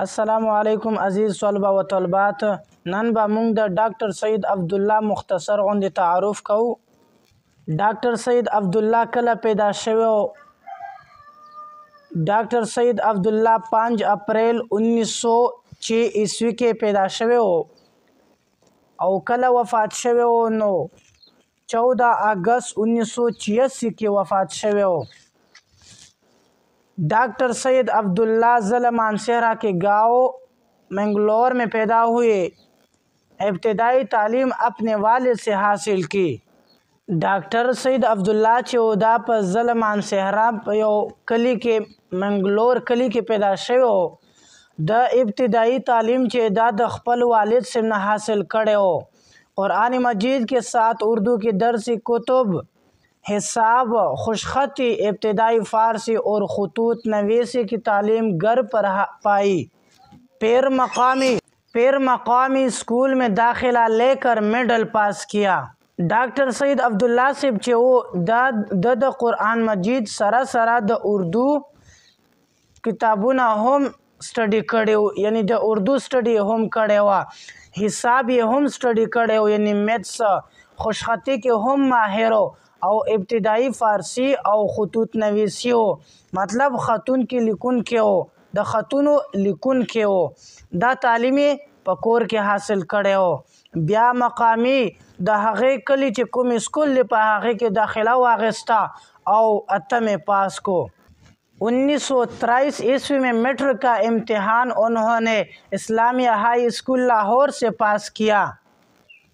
अस्सलामुअलैकुम अज़ीज़ तलबा व तलबात। नन बा मुंग द डॉक्टर सईद अब्दुल्ला मुख्तसर उन तारुफ कऊ। डॉक्टर सईद अब्दुल्ला कल पैदा शवे? डॉक्टर सईद अब्दुल्ला 5 अप्रैल 1906 ईस्वी के पैदा शवे और कल वफ़ात शवे नो 14 अगस्त 1986 के वफ़ात शवे। डॉक्टर सईद अब्दुल्ला ज़िला मानसहरा के गांव मंगलौर में पैदा हुए। इब्तदाई तालीम अपने वालिद से हासिल की। डॉक्टर सईद अब्दुल्ला चौदा पर ज़िला मानसहरा कली के मंगलौर कली के पैदा शवे द इब्तदाई तालीम दा द खपल वालिद से न हासिल करे और आने मजीद के साथ उर्दू की दरसी कुतुब, हिसाब, खुशखती, इब्तदाई फ़ारसी और खतूत नवीसी की तालीम घर पर पाई। फिर मकामी स्कूल में दाखिला लेकर मेडल पास किया। डॉक्टर सईद अब्दुल्ला सिब द कुरान मजीद सरा द उर्दू किताबुना हम स्टडी करे यानी द उर्दू स्टडी हम करे हुआ, हिसाब ये हम स्टडी करे हो यानी मैथ्स, खुशखती के हम माहिर हो और इब्तदाई फ़ारसी और खतूत नवीसी हो मतलब ख़तून की लिकुन के हो द ख़तून लिकुन के हो द तालीमी पकोर के हासिल करे हो। ब्या मकामी द हगे कली चे कुम स्कूल पे हगे के दाखिला वागस्ता और अतम पास को। 1923 ईस्वी में मेट्रिक का इम्तिहान उन्होंने इस्लामिया हाई स्कूल लाहौर से पास किया।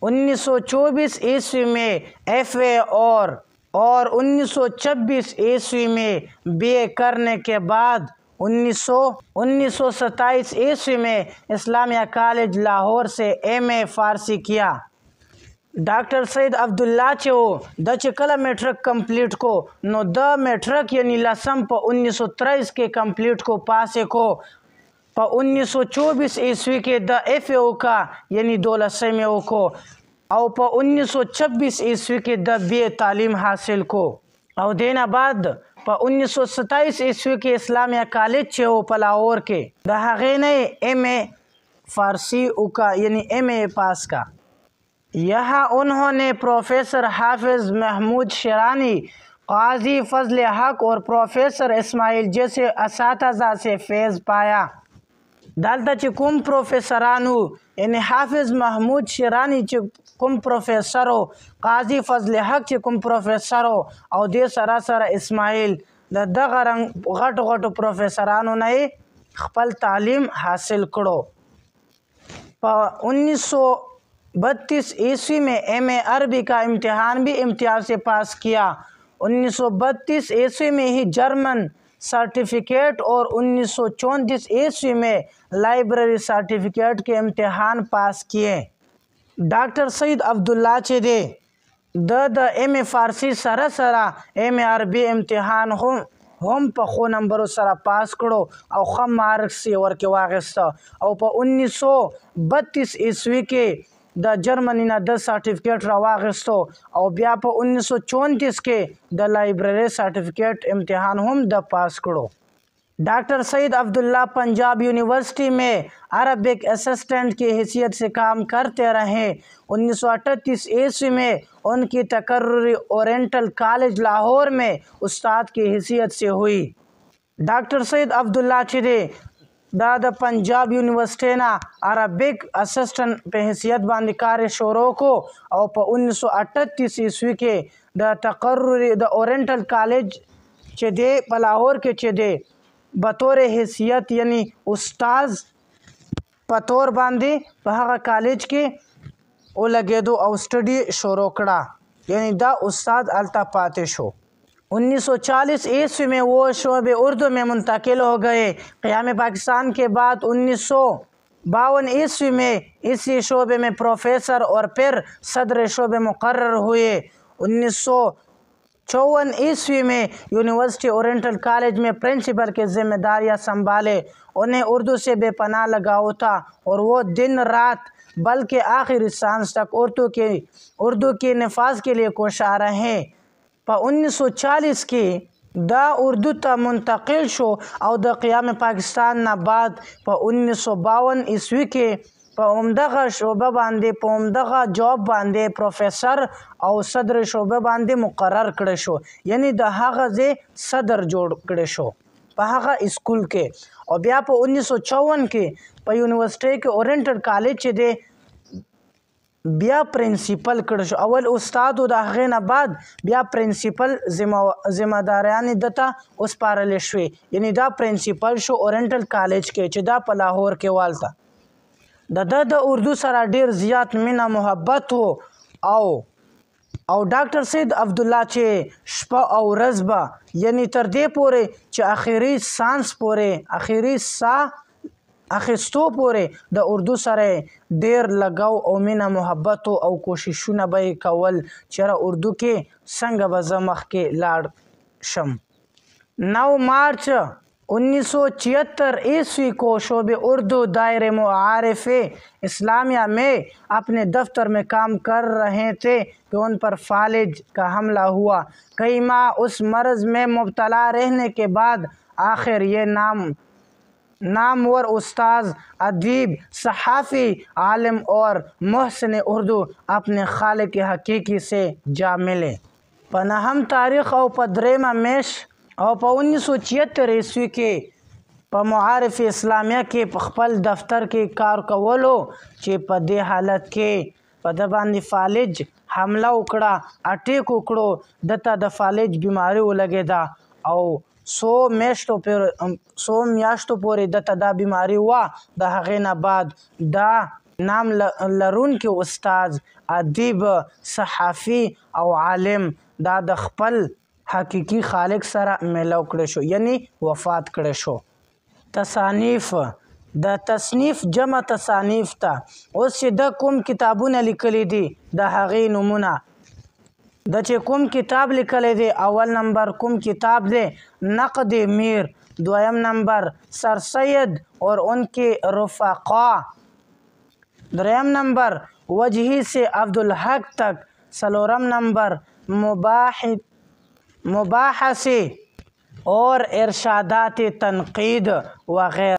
1924 ईस्वी में FA और 1926 ईस्वी में BA करने के बाद 1927 ईस्वी में इस्लामिया कॉलेज लाहौर से MA फ़ारसी किया। डॉक्टर सईद अब्दुल्ला द कल मेट्रिक कंप्लीट को नो द मेट्रिक यानी लसम पर 1923 के कंप्लीट को पासे को पर 1924 ईस्वी के द FA का यानी 2 लसम को और पर 1926 ईस्वी के द BA तालीम हासिल को और देना बाद पर 1927 ईस्वी के इस्लामिया कॉलेज लाहौर के दहागे ने MA फ़ारसी का यानी MA पास का। यहाँ उन्होंने प्रोफेसर हाफिज़ महमूद शिरानी, काजी फजल हक और प्रोफेसर इस्माइल जैसे असातिज़ा से फैज़ पाया। दालता चिकुम प्रोफेसरानू यानी हाफिज़ महमूद शिरानी चिकुम प्रोफेसर हो, काजी फजल हक चिकुम प्रोफेसर हो और दे सरासर इस्माइल दगरंग गट प्रोफेसरानू ने खपल तालीम हासिल करो। 1932 ईस्वी में MA अरबी का इम्तिहान भी इम्तियाज़ से पास किया। 1932 ईस्वी में ही जर्मन सर्टिफिकेट और 1934 ईस्वी में लाइब्रेरी सर्टिफिकेट के इम्तिहान पास किए। डॉक्टर सईद अब्दुल्ला दे द MA फ़ारसी सरा MA अरबी इम्तिहान हम पखो नंबर सरा पास करो और खम मार्क से और के वागस्ता और पर 1932 ईस्वी के द जर्मनी ना 10 सर्टिफिकेट रवागस्तो और ब्या पर 1934 के द लाइब्रेरी सर्टिफिकेट इम्तिहान हम द पास करो। डॉक्टर सईद अब्दुल्ला पंजाब यूनिवर्सिटी में अरबिक असिस्टेंट की हैसियत से काम करते रहे। 1938 ईस्वी में उनकी तकर्रुरी ओरिएंटल कॉलेज लाहौर में उस्ताद की हैसियत से हुई। Doctor Saeed Abdullah the Punjab University ना अरबिक असिस्टेंट पे हैसियत बांध कार्य शोरों को और पर 1938 ईस्वी के द तकर्रुरी द ओरिएंटल कॉलेज दे लाहौर के दे बतौर हैसियत यानी उस्ताद पतौर बांधे वहाँ कॉलेज के ओ लगे दो और स्टडी शुरू करा यानी द उस्ताद अल्ता पातिश हो। 1940 ईस्वी में वो शोबे उर्दू में मुंतकिल हो गए। क़याम पाकिस्तान के बाद 1952 ईस्वी में इसी शोबे में प्रोफेसर और फिर सदर शोबे मुकर्रर हुए। 1954 ईस्वी में यूनिवर्सिटी ओरिएंटल कॉलेज में प्रिंसिपल की जिम्मेदारियां संभाले। उन्हें उर्दू से बेपनाह लगाव था और वो दिन रात बल्कि आखिरी सांस तक उर्दू के नफाज के लिए कोशा रहे। पर 1940 के دا اردو ته منتقل شو او د قیام پاکستان نه بعد په 1952 عیسوي کې په همدغه شعبه باندې په همدغه جواب باندې پروفیسر او صدر شعبه باندې مقرر کړی شو، یعنی د هغه ځای صدر جوړ کړی شو په هغه اسکول کې. او بیا په 1954 کې په یونیورسيټي کې اورینټل کالج چې دی بیا پرنسپل کړی شو. اول استاد او د هغې نه بعد بیا پرنسپل ذمہداریانې دته وسپارلې شوې، یعنی دا پرنسپل شو اورینټل کالج کې چې دا په لاهور کې والته. د اردو سره ډیر زیات مینه محبت و او ډاکټر سید عبدالله چې شپه او ورځ به یعنی تر دې پورې چې آخري سانس پورې آخري ساه اخیستو پورې د اردو سره ډیر لګاو او مینه محبت او کوششونه به یې کول چې اردو کې څنګه به زه مخکې لاړ شم. 9 مارچ 1976 ईस्वी को शोबे उर्दू दायरे मुआरिफ इस्लामिया में अपने दफ्तर में काम कर रहे थे कि उन पर फालिज का हमला हुआ. कई माह उस मर्ज में मुब्तला रहने के बाद आखिर ये नामवर उस्ताद अदीब सहाफ़ी आलिम और मोहसिन उर्दू अपने खालिक हकीकी से जा मिले. په 9 तारीख او په 3 میاشت او په 1976 عیسوي کې په معارف اسلامیه کې په خپل دفتر کې کار کولو چې په دې حالت کې په د باندې فالج حمله وکړه، اټیک وکړو، دته د فالج بیماری ولګېده او 100 میاشتو پورې دته دا بیماری وه. د هغې نه بعد دا نام لرونکي استاد ادیب صحافي او عالم دا د خپل حقیقي خالق سره میلاو کړی شو، یعنی وفات کړی شو. تصانیف د تصنیف جمع تصانیف ته اوس چې د کوم کتابونه لیکلي دي د هغې نومونه د چې کوم کتاب لیکلی دی اول نمبر کوم کتاب دی نقد میر، دویم نمبر سر سید اور ان کے رفقا، دریم نمبر وجہی سے عبدالحق تک، سلورم نمبر مباحث اور ارشادات تنقید وغیرہ.